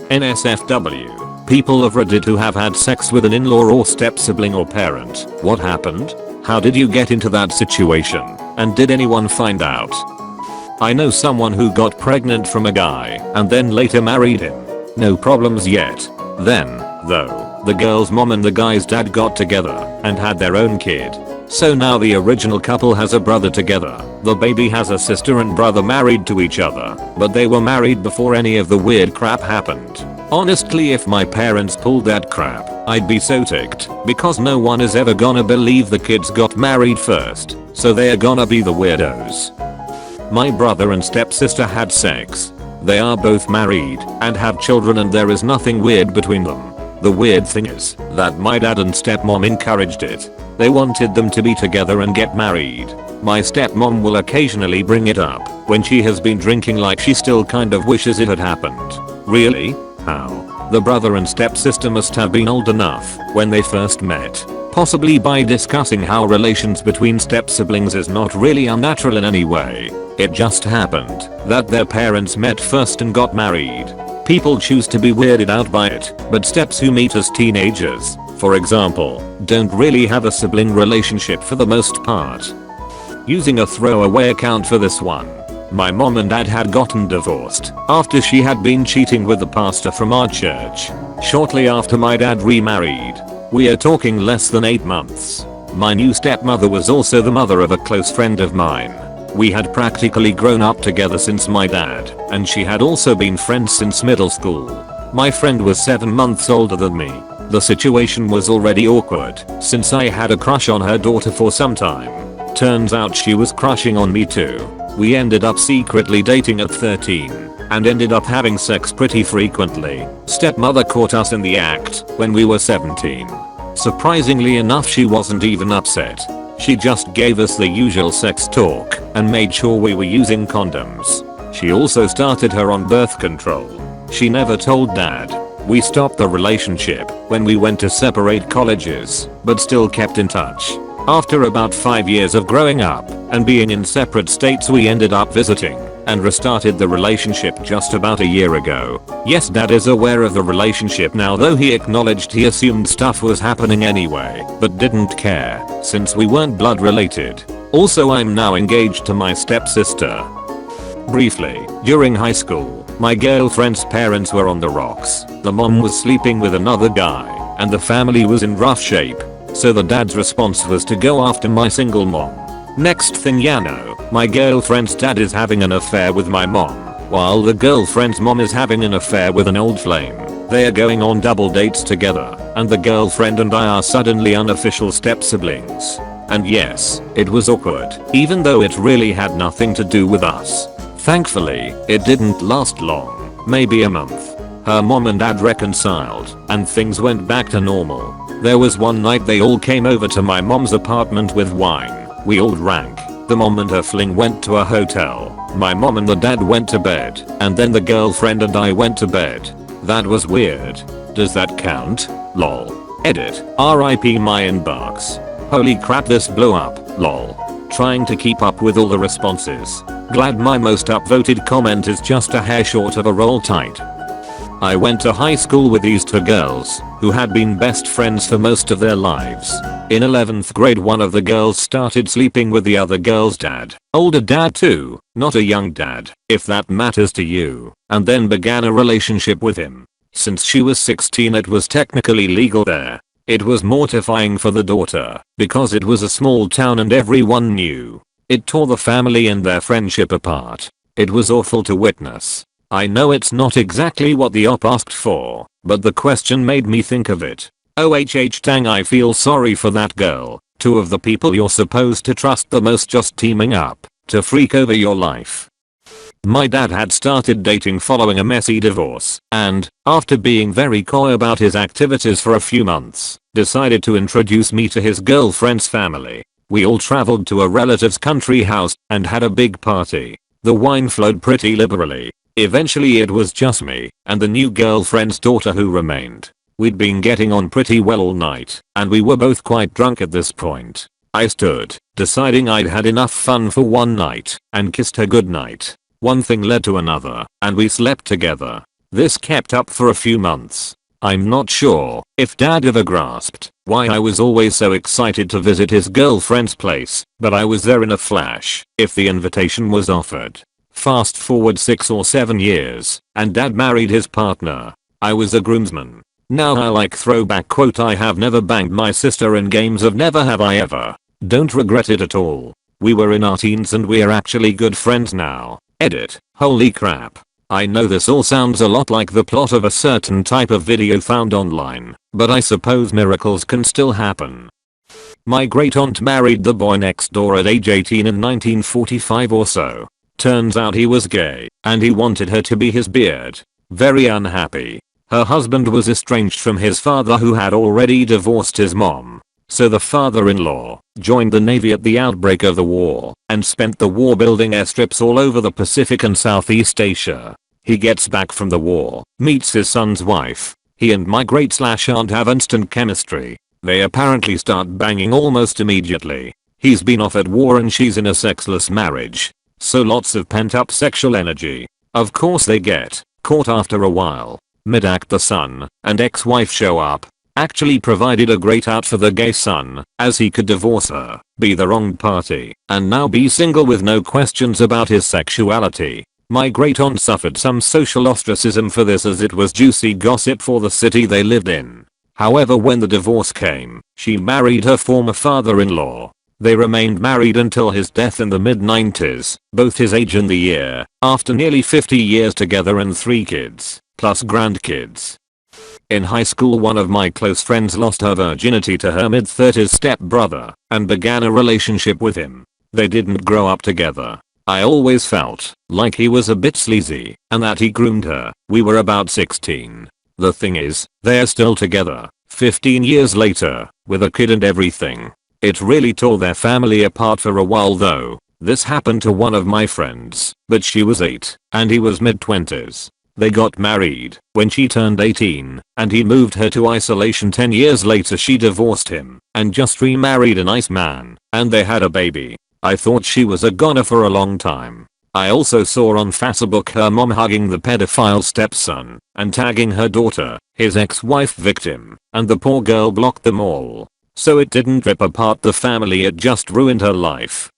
NSFW. People of Reddit who have had sex with an in-law or step-sibling or parent. What happened? How did you get into that situation? And did anyone find out? I know someone who got pregnant from a guy and then later married him. No problems yet. Then, though, the girl's mom and the guy's dad got together and had their own kid. So now the original couple has a brother together. The baby has a sister and brother married to each other, but they were married before any of the weird crap happened. Honestly, if my parents pulled that crap, I'd be so ticked, because no one is ever gonna believe the kids got married first, so they're gonna be the weirdos. My brother and stepsister had sex. They are both married and have children, and there is nothing weird between them. The weird thing is that my dad and stepmom encouraged it. They wanted them to be together and get married. My stepmom will occasionally bring it up when she has been drinking, like she still kind of wishes it had happened. Really? How? The brother and stepsister must have been old enough when they first met. Possibly by discussing how relations between step-siblings is not really unnatural in any way. It just happened that their parents met first and got married. People choose to be weirded out by it, but steps who meet as teenagers, for example, don't really have a sibling relationship for the most part. Using a throwaway account for this one. My mom and dad had gotten divorced after she had been cheating with the pastor from our church. Shortly after, my dad remarried. We are talking less than 8 months. My new stepmother was also the mother of a close friend of mine. We had practically grown up together since my dad, and she had also been friends since middle school. My friend was 7 months older than me. The situation was already awkward since I had a crush on her daughter for some time. Turns out she was crushing on me too. We ended up secretly dating at 13 and ended up having sex pretty frequently. Stepmother caught us in the act when we were 17. Surprisingly enough, she wasn't even upset. She just gave us the usual sex talk and made sure we were using condoms. She also started her on birth control. She never told dad. We stopped the relationship when we went to separate colleges, but still kept in touch. After about 5 years of growing up and being in separate states, we ended up visiting and restarted the relationship just about a year ago. Yes, dad is aware of the relationship now, though he acknowledged he assumed stuff was happening anyway, but didn't care since we weren't blood related. Also, I'm now engaged to my stepsister. Briefly, during high school, my girlfriend's parents were on the rocks. The mom was sleeping with another guy and the family was in rough shape. So the dad's response was to go after my single mom. Next thing you know, my girlfriend's dad is having an affair with my mom, while the girlfriend's mom is having an affair with an old flame. They are going on double dates together, and the girlfriend and I are suddenly unofficial step siblings. And yes, it was awkward, even though it really had nothing to do with us. Thankfully, it didn't last long, maybe a month. Her mom and dad reconciled, and things went back to normal. There was one night they all came over to my mom's apartment with wine. We all drank. The mom and her fling went to a hotel. My mom and the dad went to bed, and then the girlfriend and I went to bed. That was weird. Does that count? Lol. Edit. RIP my inbox. Holy crap, this blew up. Lol. Trying to keep up with all the responses. Glad my most upvoted comment is just a hair short of a roll tide. I went to high school with these two girls who had been best friends for most of their lives. In 11th grade, one of the girls started sleeping with the other girl's dad. Older dad too, not a young dad, if that matters to you, and then began a relationship with him. Since she was 16, it was technically legal there. It was mortifying for the daughter because it was a small town and everyone knew. It tore the family and their friendship apart. It was awful to witness. I know it's not exactly what the op asked for, but the question made me think of it. OHH dang, I feel sorry for that girl. Two of the people you're supposed to trust the most just teaming up to freak over your life. My dad had started dating following a messy divorce, and, after being very coy about his activities for a few months, decided to introduce me to his girlfriend's family. We all traveled to a relative's country house and had a big party. The wine flowed pretty liberally. Eventually it was just me and the new girlfriend's daughter who remained. We'd been getting on pretty well all night, and we were both quite drunk at this point. I stood, deciding I'd had enough fun for one night, and kissed her goodnight. One thing led to another, and we slept together. This kept up for a few months. I'm not sure if dad ever grasped why I was always so excited to visit his girlfriend's place, but I was there in a flash if the invitation was offered. Fast forward 6 or 7 years, and dad married his partner. I was a groomsman. Now I like throwback quote, I have never banged my sister in games of never have I ever. Don't regret it at all. We were in our teens and we're actually good friends now. Edit. Holy crap. I know this all sounds a lot like the plot of a certain type of video found online, but I suppose miracles can still happen. My great aunt married the boy next door at age 18 in 1945 or so. Turns out he was gay, and he wanted her to be his beard. Very unhappy. Her husband was estranged from his father who had already divorced his mom. So the father-in-law joined the Navy at the outbreak of the war and spent the war building airstrips all over the Pacific and Southeast Asia. He gets back from the war, meets his son's wife. He and my great/aunt have instant chemistry. They apparently start banging almost immediately. He's been off at war and she's in a sexless marriage. So lots of pent-up sexual energy. Of course they get caught after a while. Mid-act the son and ex-wife show up. Actually provided a great out for the gay son, as he could divorce her, be the wrong party, and now be single with no questions about his sexuality. My great aunt suffered some social ostracism for this as it was juicy gossip for the city they lived in. However, when the divorce came, she married her former father-in-law. They remained married until his death in the mid-90s, both his age and the year, after nearly 50 years together and 3 kids, plus grandkids. In high school, one of my close friends lost her virginity to her mid-30s stepbrother and began a relationship with him. They didn't grow up together. I always felt like he was a bit sleazy and that he groomed her. We were about 16. The thing is, they're still together, 15 years later, with a kid and everything. It really tore their family apart for a while though. This happened to one of my friends, but she was 8 and he was mid-20s. They got married when she turned 18, and he moved her to isolation. 10 years later she divorced him and just remarried a nice man, and they had a baby. I thought she was a goner for a long time. I also saw on Facebook her mom hugging the pedophile stepson and tagging her daughter, his ex-wife, victim, and the poor girl blocked them all. So it didn't rip apart the family, it just ruined her life.